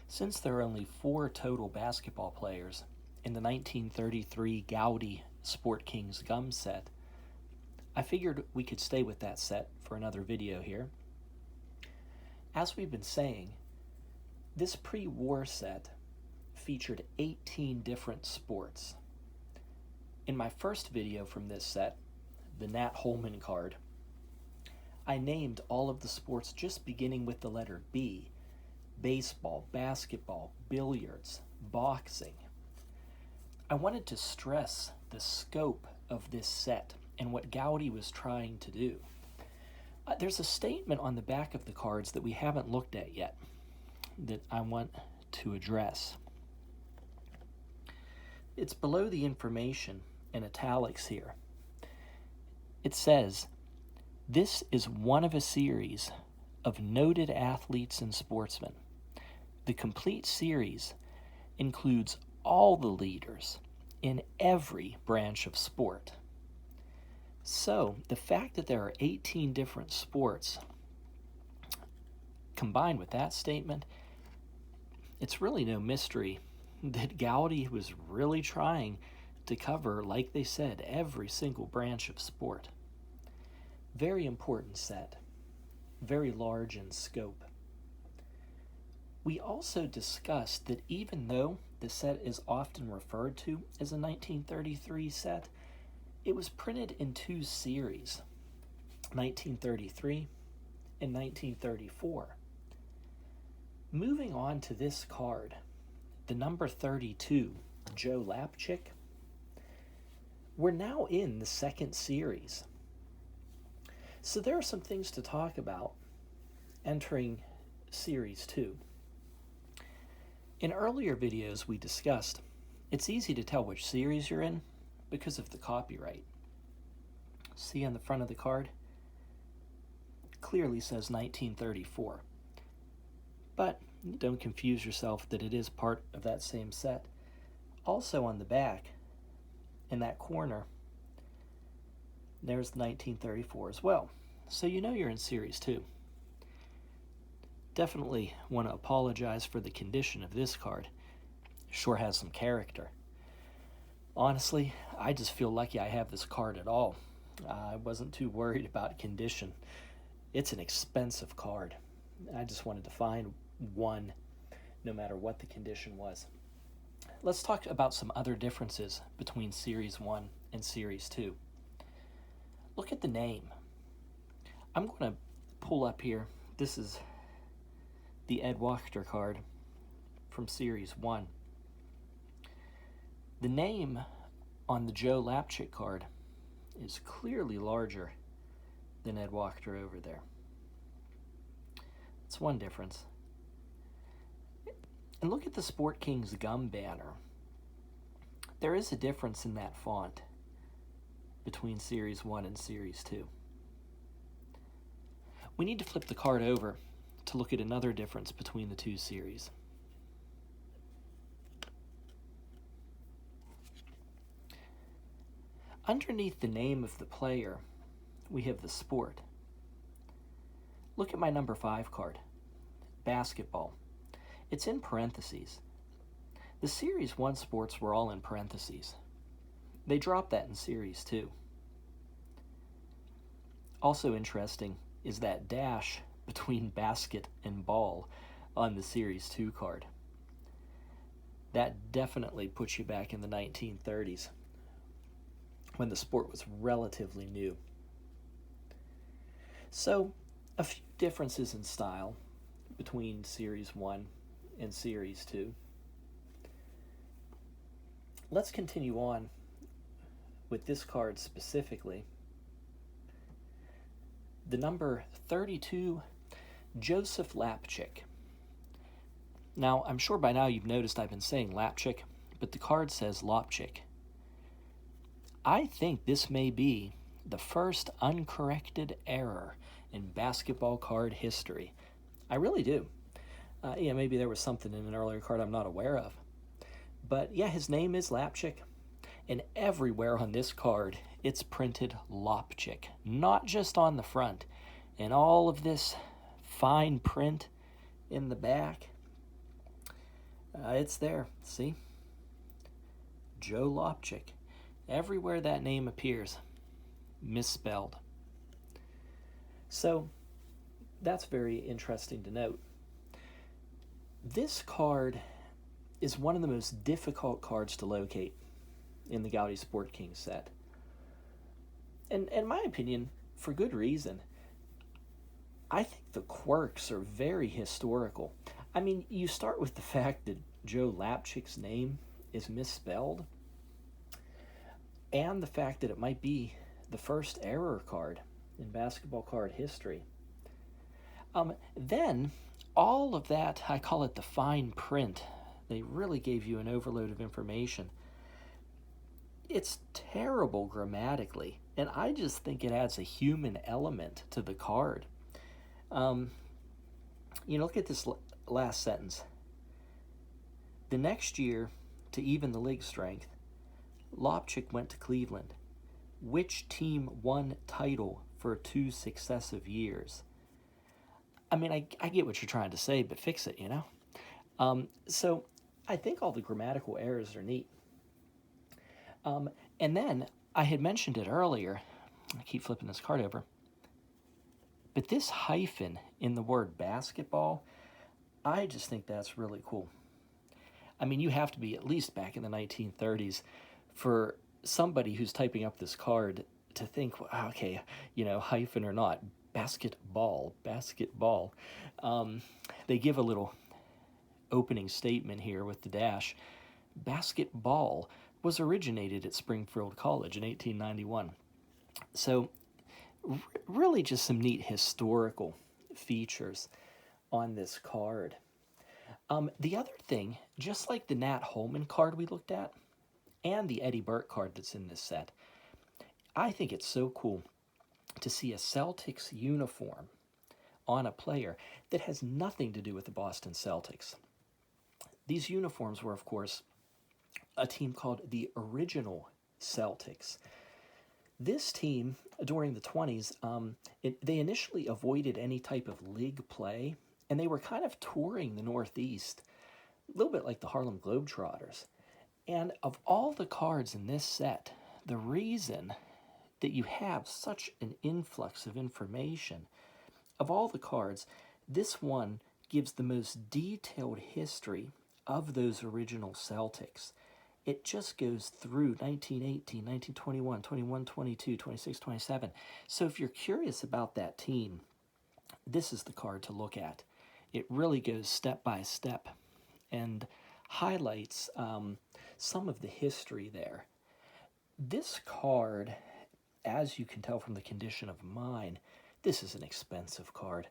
Since there are only 4 total basketball players in the 1933 Goudey Sport Kings gum set, I figured we could stay with that set for another video here. As we've been saying, this pre-war set featured 18 different sports. In my first video from this set, the Nat Holman card, I named all of the sports just beginning with the letter B: baseball, basketball, billiards, boxing. I wanted to stress the scope of this set and what Goudey was trying to do. There's a statement on the back of the cards that we haven't looked at yet that I want to address. It's below the information in italics here. It says, "This is one of a series of noted athletes and sportsmen. The complete series includes all the leaders in every branch of sport." So, the fact that there are 18 different sports, combined with that statement, it's really no mystery that Goudey was really trying to cover, like they said, every single branch of sport. Very important set, very large in scope. We also discussed that even though the set is often referred to as a 1933 set, it was printed in 2 series, 1933 and 1934. Moving on to this card, the number 32, Joe Lapchik, we're now in the 2nd series. So there are some things to talk about entering Series 2. In earlier videos we discussed, it's easy to tell which series you're in because of the copyright. See on the front of the card? It clearly says 1934. But don't confuse yourself that it is part of that same set. Also on the back, in that corner, there's 1934 as well. So you know you're in Series 2. Definitely want to apologize for the condition of this card. Sure has some character. Honestly, I just feel lucky I have this card at all. I wasn't too worried about condition. It's an expensive card. I just wanted to find one, no matter what the condition was. Let's talk about some other differences between Series 1 and Series 2. Look at the name. I'm going to pull up here. This is the Ed Wachter card from Series 1. The name on the Joe Lapchik card is clearly larger than Ed Wachter over there. That's one difference. And look at the Sport Kings gum banner. There is a difference in that font between Series 1 and Series 2. We need to flip the card over to look at another difference between the 2 series. Underneath the name of the player, we have the sport. Look at my number 5 card, basketball. It's in parentheses. The Series 1 sports were all in parentheses. They dropped that in Series 2. Also interesting is that dash between basket and ball on the Series 2 card. That definitely puts you back in the 1930s, when the sport was relatively new. So, a few differences in style between Series 1 and Series 2. Let's continue on with this card specifically. The number 32, Joseph Lapchik. Now, I'm sure by now you've noticed I've been saying Lapchik, but the card says Lopchik. I think this may be the first uncorrected error in basketball card history. I really do. Maybe there was something in an earlier card I'm not aware of. But yeah, his name is Lapchik, and everywhere on this card it's printed Lopchik, not just on the front. And all of this fine print in the back, It's there, see? Joe Lopchik. Everywhere that name appears, misspelled. So that's very interesting to note. This card is one of the most difficult cards to locate in the Goudey Sport Kings set. And in my opinion, for good reason. I think the quirks are very historical. I mean, you start with the fact that Joe Lapchik's name is misspelled, and the fact that it might be the first error card in basketball card history. Then, all of that, I call it the fine print. They really gave you an overload of information. It's terrible grammatically, and I just think it adds a human element to the card. Look at this last sentence. The next year, to even the league strength, Lopchik went to Cleveland. Which team won title for 2 successive years? I mean, I get what you're trying to say, but fix it, So I think all the grammatical errors are neat. And then, I had mentioned it earlier. I keep flipping this card over. But this hyphen in the word basketball, I just think that's really cool. I mean, you have to be at least back in the 1930s for somebody who's typing up this card to think, okay, hyphen or not, basketball. They give a little opening statement here with the dash. Basketball was originated at Springfield College in 1891. So really just some neat historical features on this card. The other thing, just like the Nat Holman card we looked at, and the Eddie Burke card that's in this set, I think it's so cool to see a Celtics uniform on a player that has nothing to do with the Boston Celtics. These uniforms were, of course, a team called the Original Celtics. This team, during the 20s, they initially avoided any type of league play, and they were kind of touring the Northeast, a little bit like the Harlem Globetrotters. And of all the cards in this set, the reason that you have such an influx of information, of all the cards, this one gives the most detailed history of those original Celtics. It just goes through 1918, 1921, 21, 22, 26, 27. So if you're curious about that team, this is the card to look at. It really goes step by step and highlights some of the history there. This card, as you can tell from the condition of mine, this is an expensive card.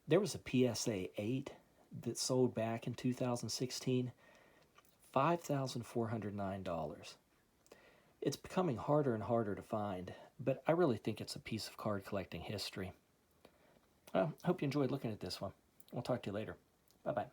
There was a PSA 8 that sold back in 2016, $5,409. It's becoming harder and harder to find, but I really think it's a piece of card collecting history. Well, I hope you enjoyed looking at this one. We'll talk to you later. Bye-bye.